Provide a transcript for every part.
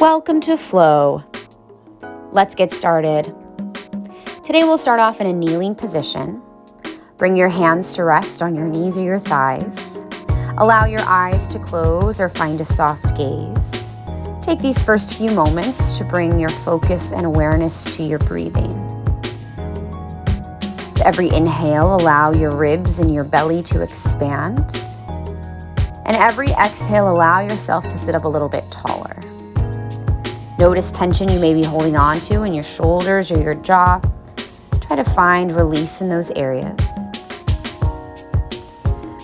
Welcome to Flow. Let's get started. Today we'll start off in a kneeling position. Bring your hands to rest on your knees or your thighs. Allow your eyes to close or find a soft gaze. Take these first few moments to bring your focus and awareness to your breathing. With every inhale, allow your ribs and your belly to expand. And every exhale, allow yourself to sit up a little bit taller. Notice tension you may be holding on to in your shoulders or your jaw. Try to find release in those areas.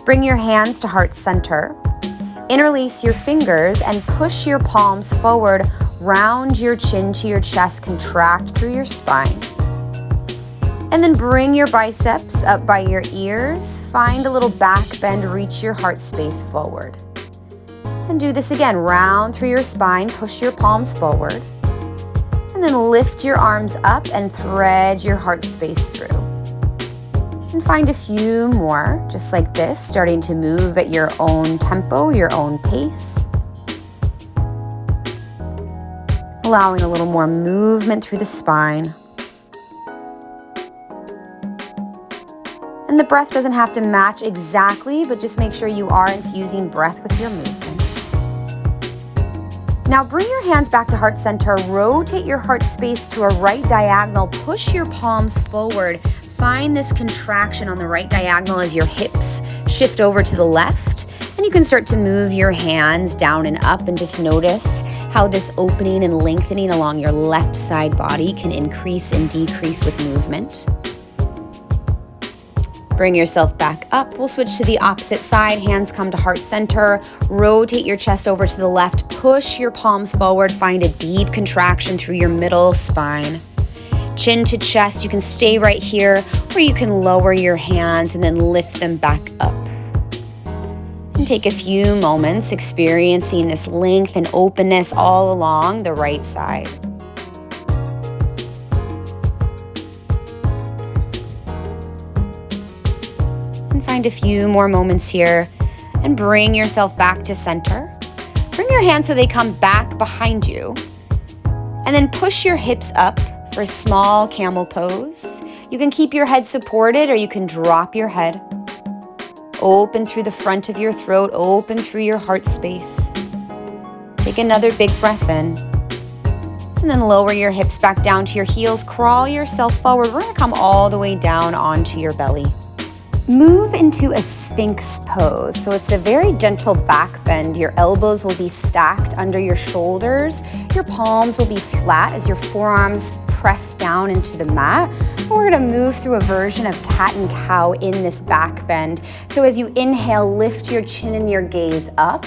Bring your hands to heart center. Interlace your fingers and push your palms forward. Round your chin to your chest, contract through your spine. And then bring your biceps up by your ears. Find a little back bend, reach your heart space forward. And do this again, round through your spine, push your palms forward. And then lift your arms up and thread your heart space through. And find a few more, just like this, starting to move at your own tempo, your own pace. Allowing a little more movement through the spine. And the breath doesn't have to match exactly, but just make sure you are infusing breath with your movement. Now bring your hands back to heart center. Rotate your heart space to a right diagonal. Push your palms forward. Find this contraction on the right diagonal as your hips shift over to the left. And you can start to move your hands down and up and just notice how this opening and lengthening along your left side body can increase and decrease with movement. Bring yourself back up. We'll switch to the opposite side. Hands come to heart center. Rotate your chest over to the left. Push your palms forward. Find a deep contraction through your middle spine. Chin to chest. You can stay right here, or you can lower your hands and then lift them back up. And take a few moments experiencing this length and openness all along the right side. Find a few more moments here and bring yourself back to center. Bring your hands so they come back behind you. And then push your hips up for a small camel pose. You can keep your head supported or you can drop your head. Open through the front of your throat, open through your heart space. Take another big breath in. And then lower your hips back down to your heels. Crawl yourself forward. We're gonna come all the way down onto your belly. Move into a Sphinx pose. So it's a very gentle back bend. Your elbows will be stacked under your shoulders. Your palms will be flat as your forearms press down into the mat. And we're gonna move through a version of cat and cow in this back bend. So as you inhale, lift your chin and your gaze up.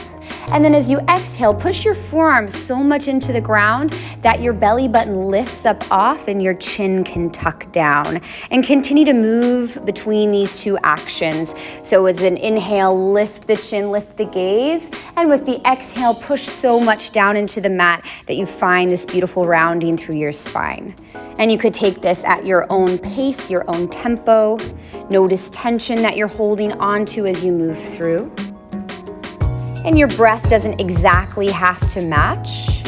And then as you exhale, push your forearms so much into the ground that your belly button lifts up off and your chin can tuck down. And continue to move between these two actions. So as an inhale, lift the chin, lift the gaze. And with the exhale, push so much down into the mat that you find this beautiful rounding through your spine. And you could take this at your own pace, your own tempo. Notice tension that you're holding onto as you move through. And your breath doesn't exactly have to match,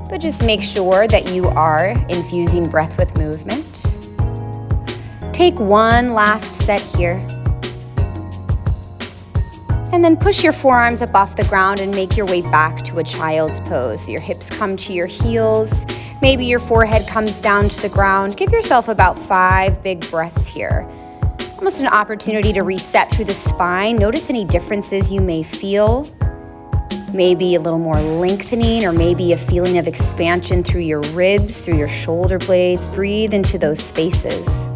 but just make sure that you are infusing breath with movement. Take one last set here. And then push your forearms up off the ground and make your way back to a child's pose. Your hips come to your heels. Maybe your forehead comes down to the ground. Give yourself about 5 big breaths here. Almost an opportunity to reset through the spine. Notice any differences you may feel. Maybe a little more lengthening or maybe a feeling of expansion through your ribs, through your shoulder blades. Breathe into those spaces.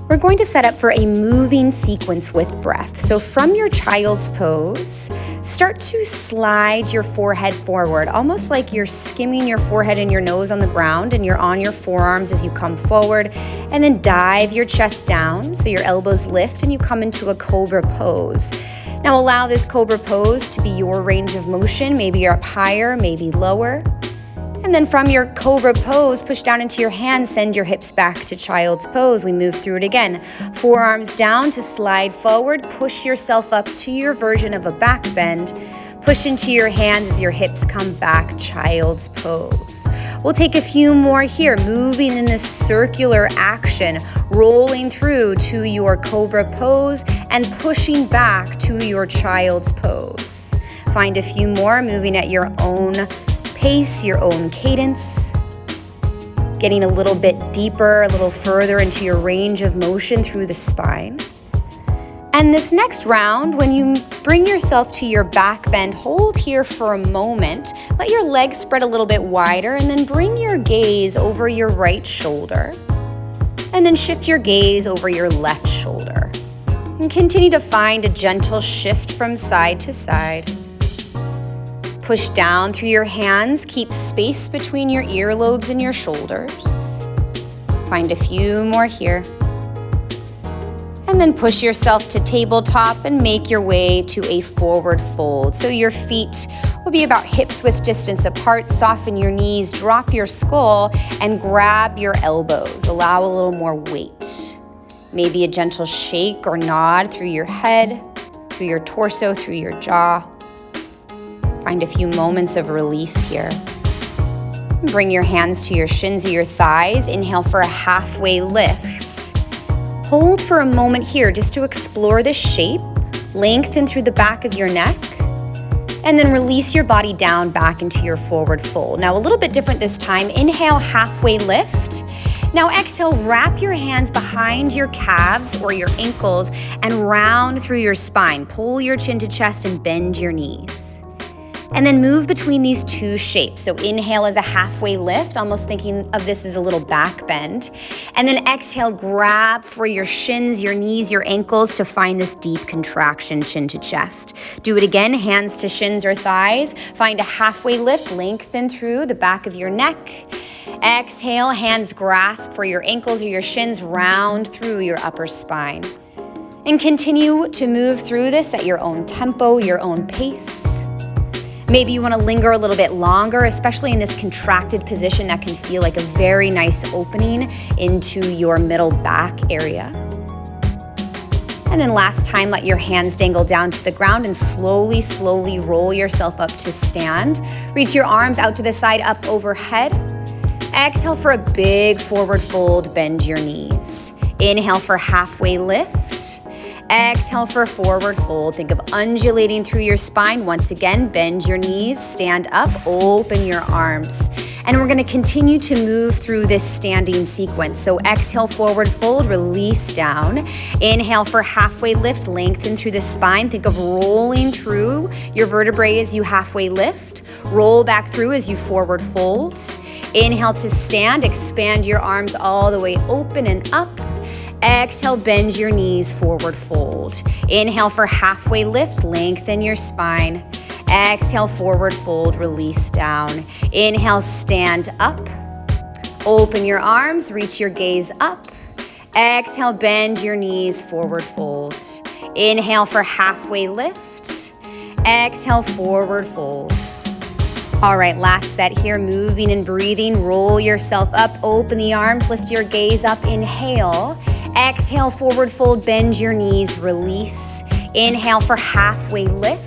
We're going to set up for a moving sequence with breath. So from your child's pose, start to slide your forehead forward, almost like you're skimming your forehead and your nose on the ground and you're on your forearms as you come forward. And then dive your chest down so your elbows lift and you come into a cobra pose. Now allow this cobra pose to be your range of motion. Maybe you're up higher, maybe lower. And then from your cobra pose, push down into your hands, send your hips back to child's pose. We move through it again. Forearms down to slide forward, push yourself up to your version of a back bend. Push into your hands as your hips come back, child's pose. We'll take a few more here, moving in this circular action, rolling through to your cobra pose and pushing back to your child's pose. Find a few more, moving at your own pace, your own cadence. Getting a little bit deeper, a little further into your range of motion through the spine. And this next round, when you bring yourself to your back bend, hold here for a moment. Let your legs spread a little bit wider and then bring your gaze over your right shoulder. And then shift your gaze over your left shoulder. And continue to find a gentle shift from side to side. Push down through your hands. Keep space between your earlobes and your shoulders. Find a few more here. And then push yourself to tabletop and make your way to a forward fold. So your feet will be about hips width distance apart. Soften your knees, drop your skull, and grab your elbows. Allow a little more weight. Maybe a gentle shake or nod through your head, through your torso, through your jaw. Find a few moments of release here. Bring your hands to your shins or your thighs. Inhale for a halfway lift. Hold for a moment here just to explore the shape. Lengthen through the back of your neck. And then release your body down back into your forward fold. Now a little bit different this time. Inhale, halfway lift. Now exhale, wrap your hands behind your calves or your ankles and round through your spine. Pull your chin to chest and bend your knees. And then move between these two shapes. So inhale as a halfway lift, almost thinking of this as a little back bend. And then exhale, grab for your shins, your knees, your ankles to find this deep contraction, chin to chest. Do it again, hands to shins or thighs. Find a halfway lift, lengthen through the back of your neck. Exhale, hands grasp for your ankles or your shins, round through your upper spine. And continue to move through this at your own tempo, your own pace. Maybe you want to linger a little bit longer, especially in this contracted position that can feel like a very nice opening into your middle back area. And then last time, let your hands dangle down to the ground and slowly, slowly roll yourself up to stand. Reach your arms out to the side, up overhead. Exhale for a big forward fold, bend your knees. Inhale for halfway lift. Exhale for forward fold. Think of undulating through your spine. Once again, bend your knees, stand up, open your arms. And we're going to continue to move through this standing sequence. So exhale, forward fold, release down. Inhale for halfway lift, lengthen through the spine. Think of rolling through your vertebrae as you halfway lift. Roll back through as you forward fold. Inhale to stand, expand your arms all the way open and up. Exhale, bend your knees, forward fold. Inhale for halfway lift, lengthen your spine. Exhale, forward fold, release down. Inhale, stand up. Open your arms, reach your gaze up. Exhale, bend your knees, forward fold. Inhale for halfway lift. Exhale, forward fold. All right, last set here, moving and breathing. Roll yourself up, open the arms, lift your gaze up, inhale. Exhale, forward fold, bend your knees, release. Inhale for halfway lift.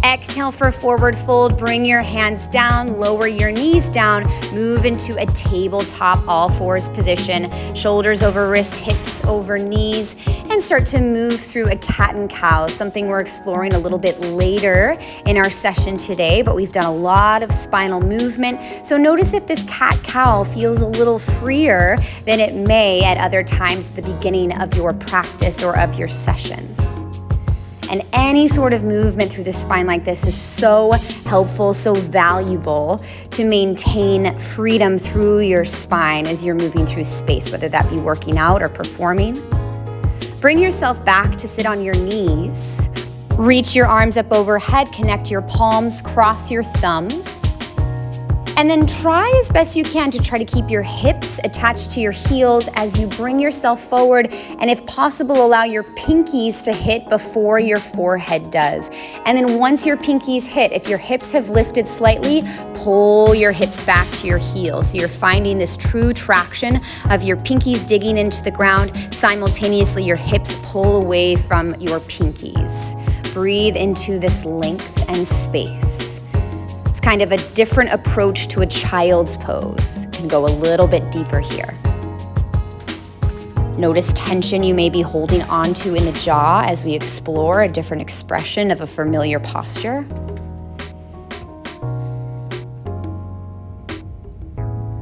Exhale for forward fold, bring your hands down, lower your knees down, move into a tabletop all fours position, shoulders over wrists, hips over knees, and start to move through a cat and cow, something we're exploring a little bit later in our session today, but we've done a lot of spinal movement. So notice if this cat-cow feels a little freer than it may at other times at the beginning of your practice or of your sessions. And any sort of movement through the spine like this is so helpful, so valuable to maintain freedom through your spine as you're moving through space, whether that be working out or performing. Bring yourself back to sit on your knees. Reach your arms up overhead, connect your palms, cross your thumbs. And then try as best you can to try to keep your hips attached to your heels as you bring yourself forward. And if possible, allow your pinkies to hit before your forehead does. And then once your pinkies hit, if your hips have lifted slightly, pull your hips back to your heels. So you're finding this true traction of your pinkies digging into the ground. Simultaneously, your hips pull away from your pinkies. breathe into this length and space. It's kind of a different approach to a child's pose. Can go a little bit deeper here. Notice tension you may be holding onto in the jaw as we explore a different expression of a familiar posture.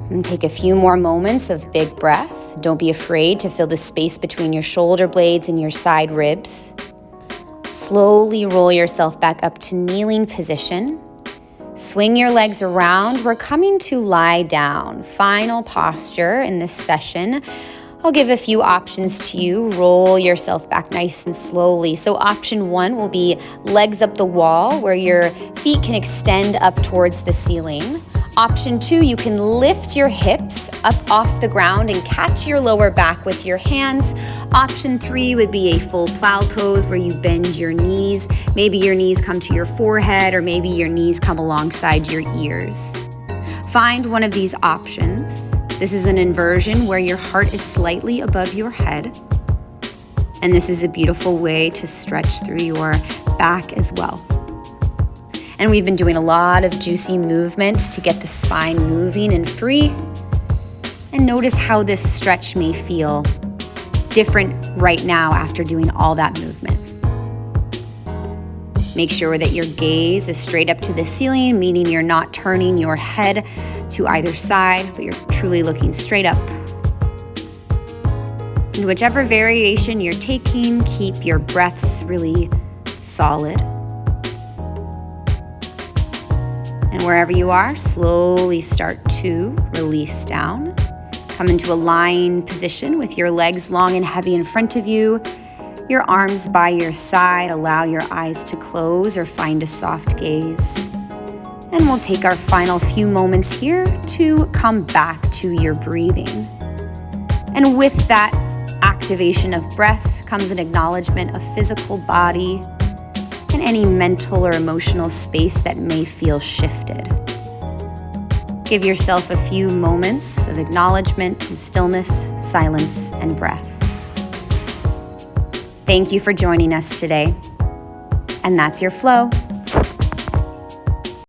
And take a few more moments of big breath. Don't be afraid to feel the space between your shoulder blades and your side ribs. Slowly roll yourself back up to kneeling position. Swing your legs around. We're coming to lie down. Final posture in this session. I'll give a few options to you. Roll yourself back nice and slowly. So option 1 will be legs up the wall, where your feet can extend up towards the ceiling. Option 2, you can lift your hips up off the ground and catch your lower back with your hands. Option 3 would be a full plow pose where you bend your knees. Maybe your knees come to your forehead, or maybe your knees come alongside your ears. Find one of these options. This is an inversion where your heart is slightly above your head. And this is a beautiful way to stretch through your back as well. And we've been doing a lot of juicy movement to get the spine moving and free. And notice how this stretch may feel different right now after doing all that movement. Make sure that your gaze is straight up to the ceiling, meaning you're not turning your head to either side, but you're truly looking straight up. In whichever variation you're taking, keep your breaths really solid. And wherever you are, slowly start to release down. Come into a lying position with your legs long and heavy in front of you, your arms by your side. Allow your eyes to close or find a soft gaze. And we'll take our final few moments here to come back to your breathing. And with that activation of breath comes an acknowledgement of physical body and any mental or emotional space that may feel shifted. Give yourself a few moments of acknowledgement and stillness, silence, and breath. Thank you for joining us today. And that's your flow.